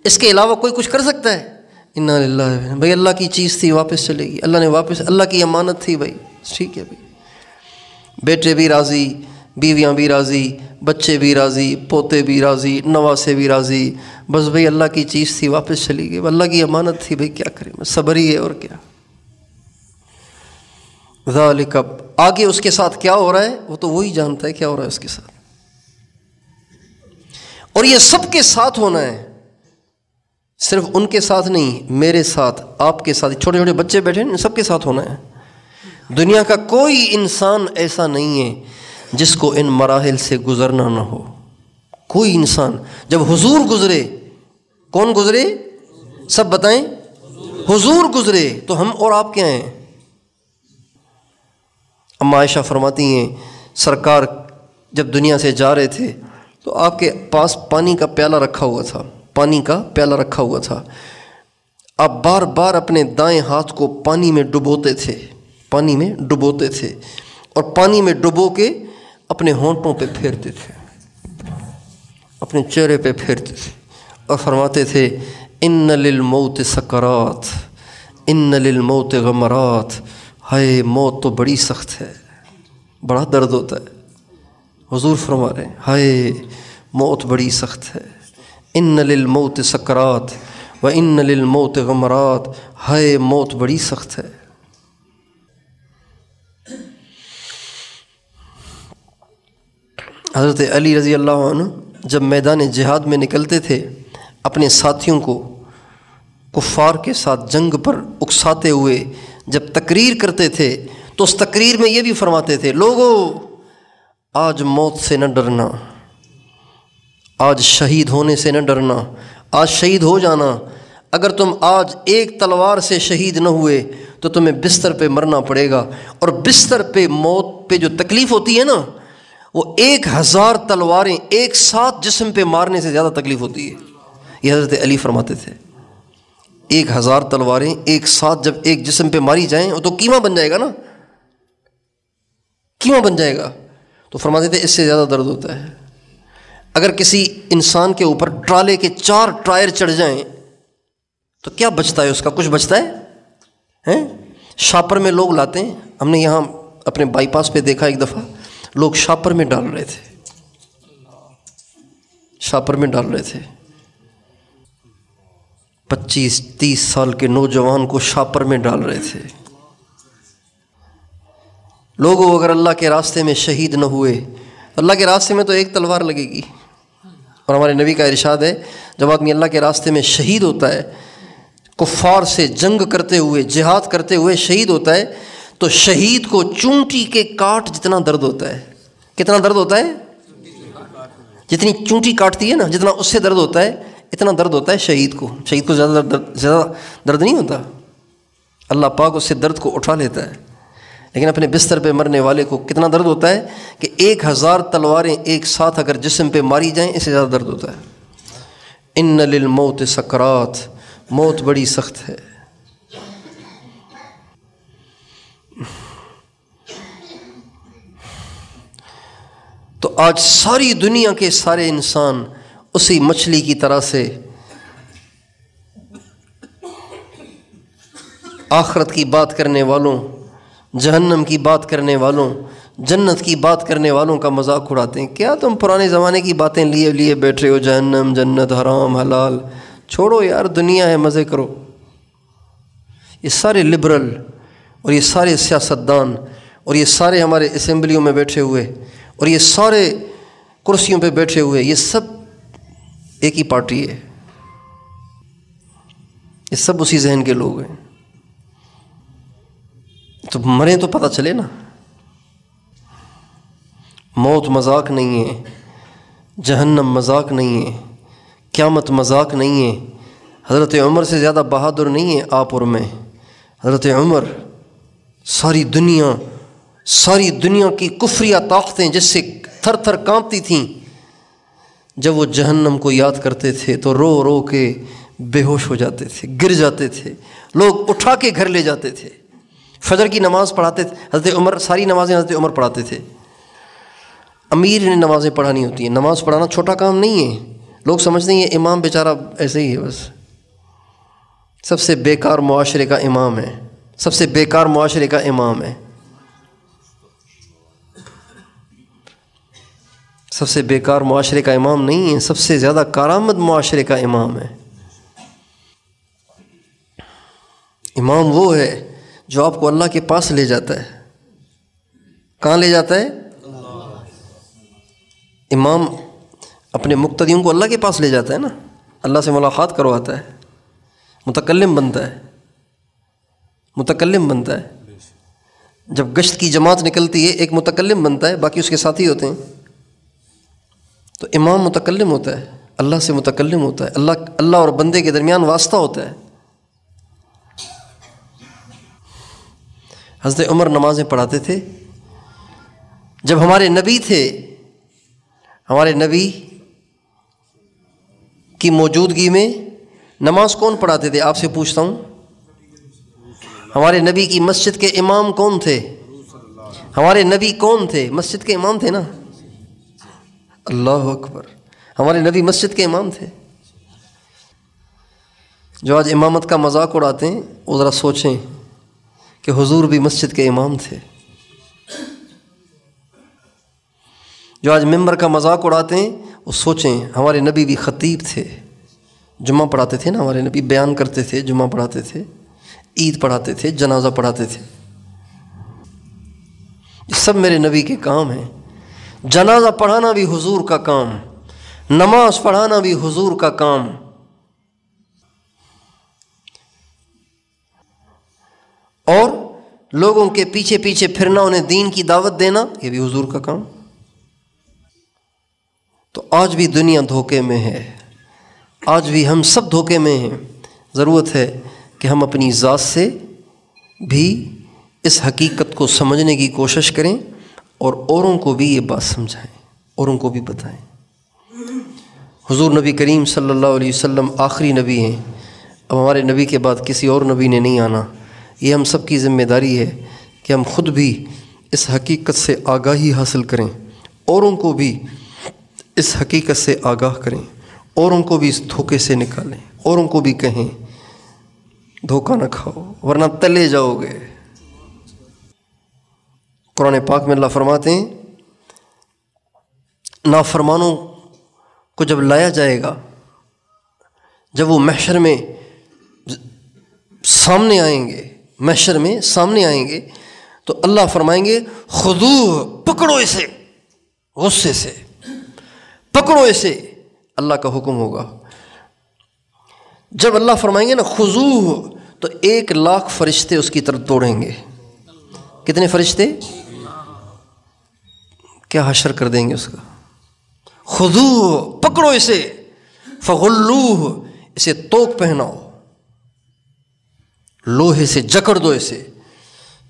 اس کے علاوہ کوئی کچھ کر سکتا ہے؟ انا للہ و انا، بھائی اللہ کی چیز تھی واپس چلے گی، اللہ نے واپس، اللہ کی امانت تھی بھائی، ٹھیک ہے بھائی، بیٹے بھی راضی، بیویاں بھی راضی، بچے بھی راضی، پوتے بھی راضی، نواسے بھی راضی، بس بھائی اللہ کی چیز تھی واپس چلی گئی، اللہ کی امانت تھی بھائی، کیا کریں، صبر ہی ہے اور کیا۔ ذالک، آگے اس کے ساتھ کیا ہو رہا ہے وہ تو وہی جانتا ہے کیا ہو رہا ہے اس کے ساتھ، اور یہ سب کے ساتھ ہونا ہے، صرف ان کے ساتھ نہیں، میرے ساتھ، آپ کے ساتھ، چھوٹے چھوٹے بچے بیٹھے ہیں سب کے ساتھ ہونا ہے۔ دنیا کا کوئی انسان ایسا نہیں ہے جس کو ان مراحل سے گزرنا نہ ہو، کوئی انسان۔ جب حضور گزرے، کون گزرے؟ سب بتائیں، حضور گزرے تو ہم اور آپ کیا ہیں؟ اما عائشہ فرماتی ہیں سرکار جب دنیا سے جا رہے تھے تو آپ کے پاس پانی کا پیالہ رکھا ہوا تھا، پانی کا پیالہ رکھا ہوا تھا، آپ بار بار اپنے دائیں ہاتھ کو پانی میں ڈبوتے تھے، پانی میں ڈبوتے تھے، اور پانی میں ڈبو کے اپنے ہونٹوں پہ پھیرتے تھے، اپنے چہرے پہ پھیرتے تھے، اور فرماتے تھے ان للموت سکرات ان للموت غمرات، ہائے موت تو بڑی سخت ہے، بڑا درد ہوتا ہے۔ حضور فرما رہے ہیں ہائے موت بڑی سخت ہے، ان للموت سکرات و ان للموت غمرات، ہائے موت بڑی سخت ہے۔ حضرت علی رضی اللہ عنہ جب میدان جہاد میں نکلتے تھے، اپنے ساتھیوں کو کفار کے ساتھ جنگ پر اکساتے ہوئے جب تقریر کرتے تھے تو اس تقریر میں یہ بھی فرماتے تھے لوگو آج موت سے نہ ڈرنا، آج شہید ہونے سے نہ ڈرنا، آج شہید ہو جانا، اگر تم آج ایک تلوار سے شہید نہ ہوئے تو تمہیں بستر پہ مرنا پڑے گا، اور بستر پہ موت پہ جو تکلیف ہوتی ہے نا وہ 1000 تلواریں ایک ساتھ جسم پہ مارنے سے زیادہ تکلیف ہوتی ہے، یہ حضرت علی فرماتے تھے۔ 1000 تلواریں ایک ساتھ جب ایک جسم پہ ماری جائیں وہ تو قیمہ بن جائے گا نا، قیمہ بن جائے گا، تو فرماتے تھے اس سے زیادہ درد ہوتا ہے۔ اگر کسی انسان کے اوپر ٹرالے کے 4 ٹائر چڑھ جائیں تو کیا بچتا ہے؟ اس کا کچھ بچتا ہے؟ شاپر میں لوگ لاتے ہیں، ہم نے یہاں اپنے بائی پاس پہ دیکھا ایک دفعہ لوگ شاپر میں ڈال رہے تھے، شاپر میں ڈال رہے تھے، 25-30 سال کے نوجوان کو شاپر میں ڈال رہے تھے۔ لوگوں اگر اللہ کے راستے میں شہید نہ ہوئے، اللہ کے راستے میں تو ایک تلوار لگے گی، اور ہمارے نبی کا ارشاد ہے جب آدمی اللہ کے راستے میں شہید ہوتا ہے، کفار سے جنگ کرتے ہوئے، جہاد کرتے ہوئے شہید ہوتا ہے، تو شہید کو چونٹی کے کاٹ جتنا درد ہوتا ہے۔ کتنا درد ہوتا ہے؟ جتنی چونٹی کاٹتی ہے نا، جتنا اس سے درد ہوتا ہے اتنا درد ہوتا ہے شہید کو۔ شہید کو زیادہ درد نہیں ہوتا، اللہ پاک اس سے درد کو اٹھا لیتا ہے، لیکن اپنے بستر پہ مرنے والے کو کتنا درد ہوتا ہے کہ 1000 تلواریں ایک ساتھ اگر جسم پہ ماری جائیں اس سے زیادہ درد ہوتا ہے۔ ان للموت سکرات، موت بڑی سخت ہے۔ تو آج ساری دنیا کے سارے انسان اسی مچھلی کی طرح سے آخرت کی بات کرنے والوں، جہنم کی بات کرنے والوں، جنت کی بات کرنے والوں کا مذاق اڑاتے ہیں۔ کیا تم پرانے زمانے کی باتیں لیے بیٹھے ہو؟ جہنم، جنت، حرام، حلال، چھوڑو یار، دنیا ہے، مزے کرو۔ یہ سارے لبرل اور یہ سارے سیاستدان اور یہ سارے ہمارے اسمبلیوں میں بیٹھے ہوئے اور یہ سارے کرسیوں پہ بیٹھے ہوئے، یہ سب ایک ہی پارٹی ہے، یہ سب اسی ذہن کے لوگ ہیں۔ تو مریں تو پتہ چلے نا۔ موت مذاق نہیں ہے، جہنم مذاق نہیں ہے، قیامت مذاق نہیں ہے۔ حضرت عمر سے زیادہ بہادر نہیں ہے آپ اور میں۔ حضرت عمر ساری دنیا کی کفریہ طاقتیں جس سے تھر تھر کانپتی تھیں، جب وہ جہنم کو یاد کرتے تھے تو رو رو کے بے ہوش ہو جاتے تھے، گر جاتے تھے، لوگ اٹھا کے گھر لے جاتے تھے۔ فجر کی نماز پڑھاتے تھے حضرت عمر، ساری نمازیں حضرت عمر پڑھاتے تھے۔ امیر نے نمازیں پڑھانی ہوتی ہیں، نماز پڑھانا چھوٹا کام نہیں ہے۔ لوگ سمجھتے ہیں یہ امام بیچارہ ایسے ہی ہے، بس سب سے بیکار معاشرے کا امام ہے، سب سے بیکار معاشرے کا امام ہے، سب سے بیکار معاشرے کا امام نہیں ہے، سب سے زیادہ کارآمد معاشرے کا امام ہے۔ امام وہ ہے جو آپ کو اللہ کے پاس لے جاتا ہے۔ کہاں لے جاتا ہے؟ امام اپنے مقتدیوں کو اللہ کے پاس لے جاتا ہے نا، اللہ سے ملاقات کرواتا ہے، متکلم بنتا ہے، متکلم بنتا ہے۔ جب گشت کی جماعت نکلتی ہے ایک متکلم بنتا ہے، باقی اس کے ساتھی ہوتے ہیں۔ تو امام متکلم ہوتا ہے، اللہ سے متکلم ہوتا ہے، اللہ اور بندے کے درمیان واسطہ ہوتا ہے۔ حضرت عمر نمازیں پڑھاتے تھے۔ جب ہمارے نبی تھے، ہمارے نبی کی موجودگی میں نماز کون پڑھاتے تھے؟ آپ سے پوچھتا ہوں، ہمارے نبی کی مسجد کے امام کون تھے؟ ہمارے نبی کون تھے؟ مسجد کے امام تھے نا۔ اللہ اکبر، ہمارے نبی مسجد کے امام تھے۔ جو آج امامت کا مذاق اڑاتے ہیں وہ ذرا سوچیں کہ حضور بھی مسجد کے امام تھے۔ جو آج ممبر کا مذاق اڑاتے ہیں وہ سوچیں ہمارے نبی بھی خطیب تھے، جمعہ پڑھاتے تھے نا، ہمارے نبی بیان کرتے تھے، جمعہ پڑھاتے تھے، عید پڑھاتے تھے، جنازہ پڑھاتے تھے۔ یہ سب میرے نبی کے کام ہیں۔ جنازہ پڑھانا بھی حضور کا کام، نماز پڑھانا بھی حضور کا کام۔ اور لوگوں کے پیچھے پیچھے پھرنا، انہیں دین کی دعوت دینا، یہ بھی حضور کا کام۔ تو آج بھی دنیا دھوکے میں ہے، آج بھی ہم سب دھوکے میں ہیں۔ ضرورت ہے کہ ہم اپنی ذات سے بھی اس حقیقت کو سمجھنے کی کوشش کریں اور اوروں کو بھی یہ بات سمجھائیں، اوروں کو بھی بتائیں۔ حضور نبی کریم صلی اللہ علیہ وسلم آخری نبی ہیں، اب ہمارے نبی کے بعد کسی اور نبی نے نہیں آنا۔ یہ ہم سب کی ذمہ داری ہے کہ ہم خود بھی اس حقیقت سے آگاہی حاصل کریں، اوروں کو بھی اس حقیقت سے آگاہ کریں، اوروں کو بھی اس دھوکے سے نکالیں، اوروں کو بھی کہیں دھوکہ نہ کھاؤ ورنہ تلے جاؤ گے۔ قرآن پاک میں اللہ فرماتے ہیں نافرمانوں کو جب لایا جائے گا، جب وہ محشر میں سامنے آئیں گے، محشر میں سامنے آئیں گے تو اللہ فرمائیں گے خذوہ، پکڑو اسے، غصے سے پکڑو اسے، اللہ کا حکم ہوگا۔ جب اللہ فرمائیں گے نا خذوہ، تو 1,00,000 فرشتے اس کی طرف دوڑیں گے۔ کتنے فرشتے؟ کیا حشر کر دیں گے اس کا۔ خذوہ، پکڑو اسے، فغلوہ، اسے توق پہناؤ، لوہے سے جکڑ دو اسے،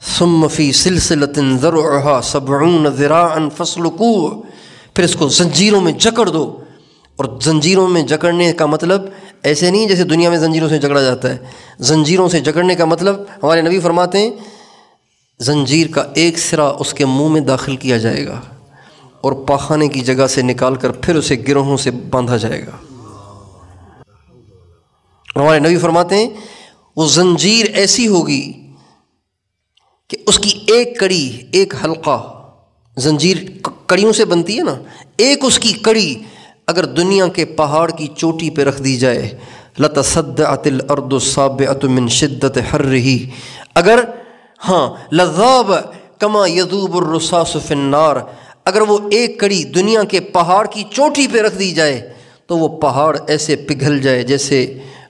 ثم فی سلسلۃ ذرعها 70 ذراعا فاسلکوہ، پھر اس کو زنجیروں میں جکڑ دو۔ اور زنجیروں میں جکڑنے کا مطلب ایسے نہیں جیسے دنیا میں زنجیروں سے جکڑا جاتا ہے، زنجیروں سے جکڑنے کا مطلب ہمارے نبی فرماتے ہیں زنجیر کا ایک سرا اس کے منہ میں داخل کیا جائے گا اور پاخانے کی جگہ سے نکال کر پھر اسے گروہوں سے باندھا جائے گا۔ ہمارے نبی فرماتے ہیں وہ زنجیر ایسی ہوگی کہ اس کی ایک کڑی، ایک حلقہ، زنجیر کڑیوں سے بنتی ہے نا، ایک اس کی کڑی اگر دنیا کے پہاڑ کی چوٹی پہ رکھ دی جائے لتصدعت الارض الصابعۃ من شدت حرہ، اگر لذاب کما یذوب الرصاص فی النار، اگر وہ ایک کڑی دنیا کے پہاڑ کی چوٹی پہ رکھ دی جائے تو وہ پہاڑ ایسے پگھل جائے جیسے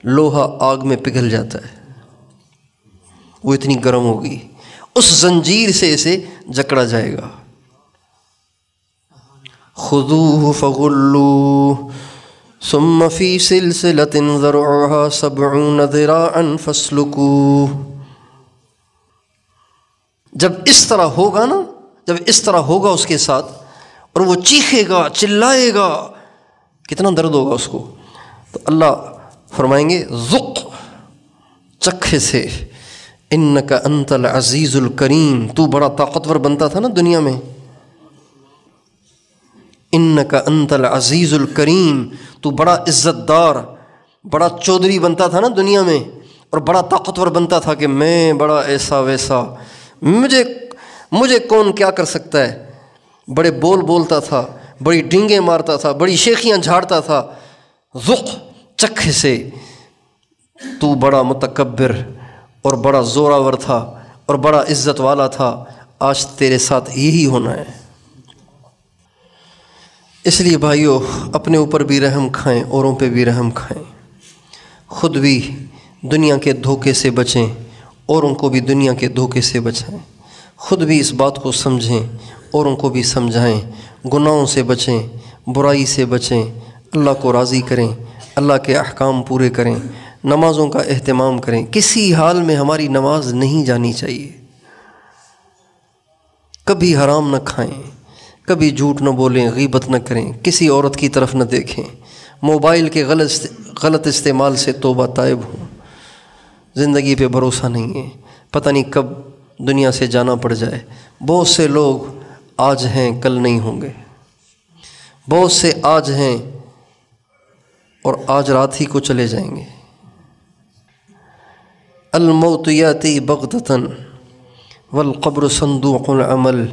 لوہا آگ میں پگھل جاتا ہے، وہ اتنی گرم ہوگی، اس زنجیر سے اسے جکڑا جائے گا۔ خذوہ فغلوہ ثم فی سلسلۃ ذرعها 70 ذراعا فاسلکوہ۔ جب اس طرح ہوگا نا، جب اس طرح ہوگا اس کے ساتھ اور وہ چیخے گا، چلائے گا، کتنا درد ہوگا اس کو، تو اللہ فرمائیں گے ذق، چکھے سے، انک انت العزیز الکریم، تو بڑا طاقتور بنتا تھا نا دنیا میں، انک انت العزیز الکریم، تو بڑا عزت دار، بڑا چودھری بنتا تھا نا دنیا میں، اور بڑا طاقتور بنتا تھا کہ میں بڑا ایسا ویسا، مجھے کون کیا کر سکتا ہے، بڑے بول بولتا تھا، بڑی ڈینگیں مارتا تھا، بڑی شیخیاں جھاڑتا تھا۔ ذق، چکھے سے، تو بڑا متکبر اور بڑا زوراور تھا اور بڑا عزت والا تھا، آج تیرے ساتھ یہی ہونا ہے۔ اس لیے بھائیو اپنے اوپر بھی رحم کھائیں، اوروں پہ بھی رحم کھائیں، خود بھی دنیا کے دھوکے سے بچیں، اوروں کو بھی دنیا کے دھوکے سے بچائیں، خود بھی اس بات کو سمجھیں، اوروں کو بھی سمجھائیں، گناہوں سے بچیں، برائی سے بچیں، اللہ کو راضی کریں، اللہ کے احکام پورے کریں، نمازوں کا اہتمام کریں، کسی حال میں ہماری نماز نہیں جانی چاہیے، کبھی حرام نہ کھائیں، کبھی جھوٹ نہ بولیں، غیبت نہ کریں، کسی عورت کی طرف نہ دیکھیں، موبائل کے غلط استعمال سے توبہ طائب ہوں، زندگی پہ بھروسہ نہیں ہے، پتہ نہیں کب دنیا سے جانا پڑ جائے، بہت سے لوگ آج ہیں کل نہیں ہوں گے، بہت سے آج ہیں اور آج رات ہی کو چلے جائیں گے۔ الموت یاتی بغتۃ والقبر صندوق العمل،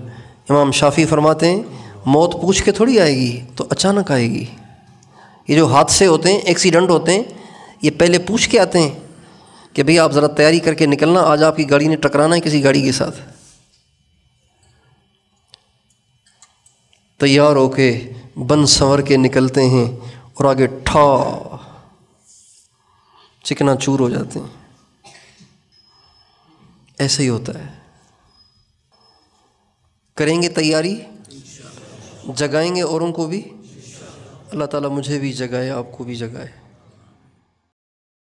امام شافعی فرماتے ہیں موت پوچھ کے تھوڑی آئے گی، تو اچانک آئے گی۔ یہ جو حادثے ہوتے ہیں، ایکسیڈنٹ ہوتے ہیں، یہ پہلے پوچھ کے آتے ہیں کہ بھئی آپ ذرا تیاری کر کے نکلنا، آج آپ کی گاڑی نے ٹکرانا ہے کسی گاڑی کے ساتھ، تیار ہو کے بن سنور کے نکلتے ہیں اور آگے ٹھا چکنا چور ہو جاتے ہیں۔ ایسے ہی ہوتا ہے، کریں گے تیاری، جگائیں گے اوروں کو بھی، اللہ تعالیٰ مجھے بھی جگائے، آپ کو بھی جگائے۔